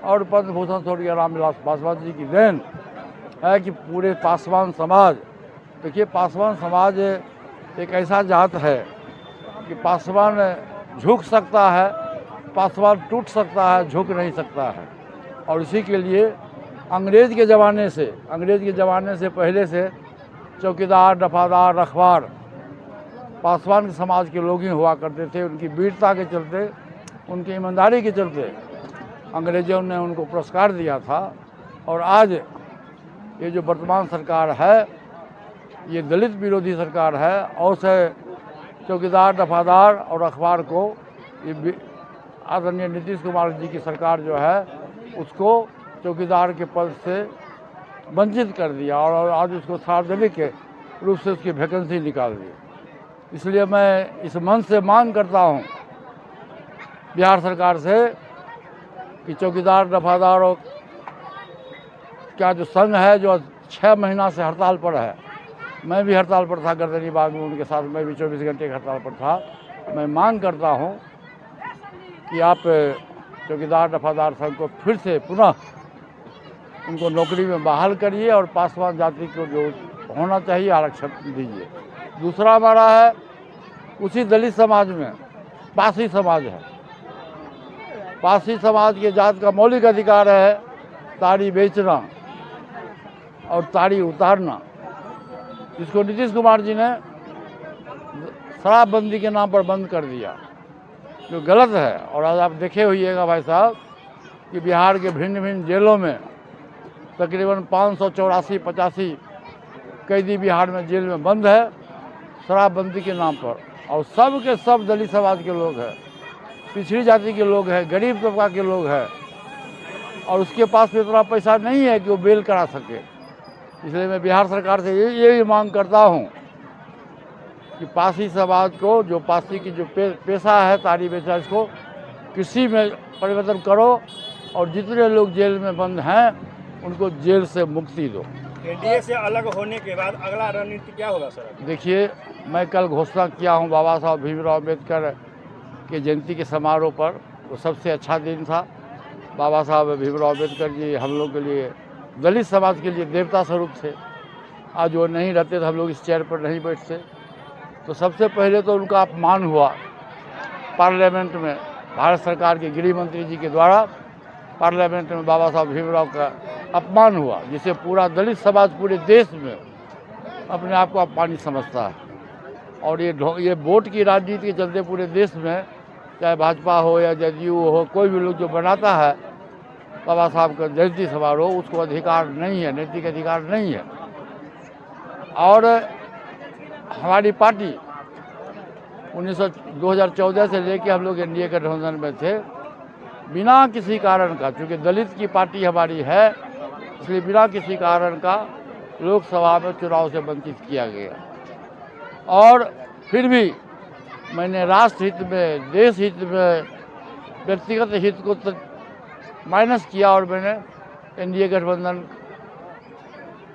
और पद्म भूषण स्वर्गीय रामविलास पासवान जी की देन है कि पूरे पासवान समाज, देखिए पासवान समाज एक ऐसा जात है कि पासवान झुक सकता है, पासवान टूट सकता है, झुक नहीं सकता है। और इसी के लिए अंग्रेज़ के ज़माने से पहले से चौकीदार, दफादार, रखवार पासवान समाज के लोग ही हुआ करते थे। उनकी वीरता के चलते, उनकी ईमानदारी के चलते अंग्रेज़ों ने उनको पुरस्कार दिया था। और आज ये जो वर्तमान सरकार है, ये दलित विरोधी सरकार है। और से चौकीदार, दफादार और अखबार को ये आदरणीय नीतीश कुमार जी की सरकार जो है उसको चौकीदार के पद से वंचित कर दिया और आज उसको सार्वजनिक रूप से उसकी वैकेंसी निकाल दी। इसलिए मैं इस मंच से मांग करता हूं बिहार सरकार से कि चौकीदार, दफादार और क्या जो संघ है जो 6 महीना से हड़ताल पर है, मैं भी हड़ताल पर था गर्दनी बाग में उनके साथ, मैं भी 24 घंटे हड़ताल पर था। मैं मांग करता हूं कि आप चौकीदार, दफादार संघ को फिर से पुनः उनको नौकरी में बहाल करिए और पासवान जाति को जो होना चाहिए आरक्षण दीजिए। दूसरा हमारा है उसी दलित समाज में पासी समाज है। पासी समाज के जात का मौलिक अधिकार है ताड़ी बेचना और ताड़ी उतारना, जिसको नीतीश कुमार जी ने शराबबंदी के नाम पर बंद कर दिया, जो गलत है। और आज आप देखे होइएगा भाई साहब कि बिहार के भिन्न भिन्न जेलों में तकरीबन 584-85 कैदी बिहार में जेल में बंद है शराबबंदी के नाम पर। और सब के सब दलित समाज के लोग हैं, पिछड़ी जाति के लोग हैं, गरीब तबका के लोग हैं और उसके पास में इतना पैसा नहीं है कि वो बेल करा सके। इसलिए मैं बिहार सरकार से यही मांग करता हूं कि पासी समाज को, जो पासी की जो पेशा है ताड़ी बेचना, इसको कृषि में परिवर्तन करो और जितने लोग जेल में बंद हैं उनको जेल से मुक्ति दो। एनडीए से अलग होने के बाद अगला रणनीति क्या होगा सर? देखिए, मैं कल घोषणा किया हूं बाबा साहब भीमराव अम्बेडकर के जयंती के समारोह पर, वो सबसे अच्छा दिन था। बाबा साहब भीमराव अम्बेडकर जी हम लोग के लिए, दलित समाज के लिए देवता स्वरूप थे। आज वो नहीं रहते तो हम लोग इस चेयर पर नहीं बैठते। तो सबसे पहले तो उनका अपमान हुआ पार्लियामेंट में, भारत सरकार के गृह मंत्री जी के द्वारा पार्लियामेंट में बाबा साहब भीमराव का अपमान हुआ, जिसे पूरा दलित समाज पूरे देश में अपने आप को अपमानित समझता है। और ये वोट की राजनीति के चलते पूरे देश में, चाहे भाजपा हो या जदयू हो, कोई भी लोग जो बनाता है बाबा साहब का जयंती समारोह, उसको अधिकार नहीं है, नैतिक अधिकार नहीं है। और हमारी पार्टी 2014 से लेकर हम लोग एनडीए गठबंधन में थे, बिना किसी कारण का, चूँकि दलित की पार्टी हमारी है इसलिए बिना किसी कारण का लोकसभा में चुनाव से वंचित किया गया। और फिर भी मैंने राष्ट्र हित में, देश हित में, व्यक्तिगत हित को माइनस किया और मैंने एनडीए गठबंधन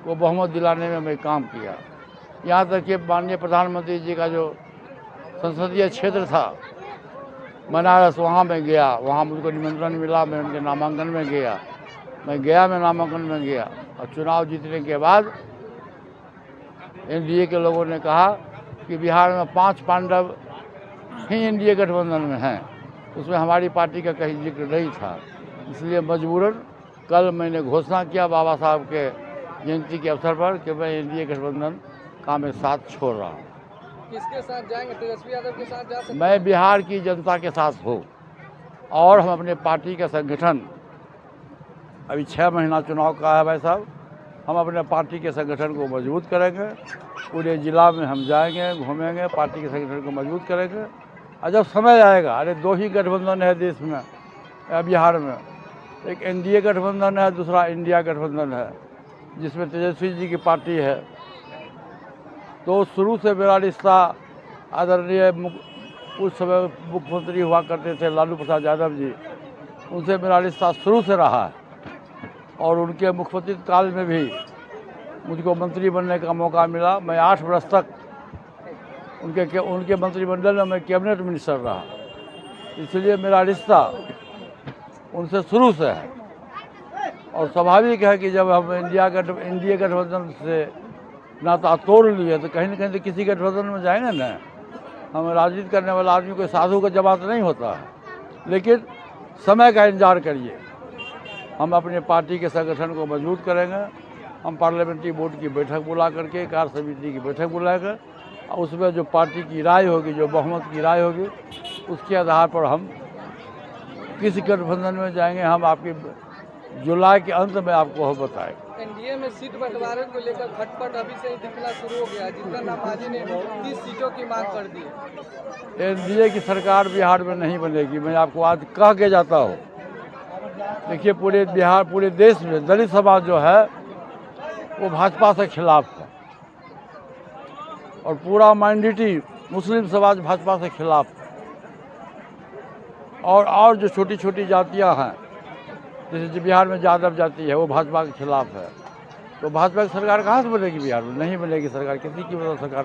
को बहुमत दिलाने में मैं काम किया। यहाँ तक कि माननीय प्रधानमंत्री जी का जो संसदीय क्षेत्र था बनारस, वहाँ मैं गया, वहाँ मुझको निमंत्रण मिला, मैं उनके नामांकन में गया, मैं नामांकन में गया। और चुनाव जीतने के बाद एनडीए के लोगों ने कहा कि बिहार में 5 पांडव ही एनडीए गठबंधन में हैं, उसमें हमारी पार्टी का कहीं जिक्र नहीं था। इसलिए मजबूरन कल मैंने घोषणा किया बाबा साहब के जयंती के अवसर पर कि मैं एनडीए गठबंधन का मैं साथ छोड़ रहा हूँ। किसके साथ जाएंगे? तेजस्वी यादव के साथ जा सकते हैं? मैं बिहार की जनता के साथ हूँ और हम अपने पार्टी का संगठन, अभी 6 महीना चुनाव का है भाई साहब, हम अपने पार्टी के संगठन को मजबूत करेंगे। पूरे जिला में हम जाएंगे, घूमेंगे, पार्टी के संगठन को मजबूत करेंगे। और जब समय आएगा, अरे 2 ही गठबंधन है देश में, बिहार में, एक एनडीए गठबंधन है, दूसरा इंडिया गठबंधन है, जिसमें तेजस्वी जी की पार्टी है। तो शुरू से मेरा रिश्ता आदरणीय उस समय मुख्यमंत्री हुआ करते थे लालू प्रसाद यादव जी, उनसे मेरा रिश्ता शुरू से रहा है। और उनके मुख्यमंत्री काल में भी मुझको मंत्री बनने का मौका मिला। मैं 8 वर्ष तक उनके मंत्रिमंडल में मैं कैबिनेट मिनिस्टर रहा, इसलिए मेरा रिश्ता उनसे शुरू से है। और स्वाभाविक है कि जब हम इंडिया गठबंधन से नाता तोड़ लिए तो कहीं न कहीं तो किसी गठबंधन में जाएंगे ना। हम राजनीति करने वाला आदमी कोई साधु का जमात नहीं होता है, लेकिन समय का इंतजार करिए। हम अपने पार्टी के संगठन को मजबूत करेंगे। हम पार्लियामेंट्री बोर्ड की बैठक बुला करके, कार्य समिति की बैठक बुलाकर, उसमें जो पार्टी की राय होगी, जो बहुमत की राय होगी, उसके आधार पर हम किस गठबंधन में जाएंगे, हम आपकी जुलाई के अंत में आपको हम बताएंगे। एनडीए में सीट बंटवारे को लेकर खटपट अभी से ही दिखना शुरू हो गया। जितन राम मांझी ने 30 सीटों की मांग कर दी। एनडीए की सरकार बिहार में नहीं बनेगी, मैं आपको आज कह के जाता हूँ। देखिए, पूरे बिहार, पूरे देश में दलित समाज जो है वो भाजपा से खिलाफ है, और पूरा माइनॉरिटी मुस्लिम समाज भाजपा से खिलाफ है, और जो छोटी छोटी जातियां हैं, जैसे बिहार में यादव जाति है, वो भाजपा के खिलाफ है। तो भाजपा की सरकार कहाँ से बनेगी बिहार में? नहीं बनेगी सरकार, किसी की सरकार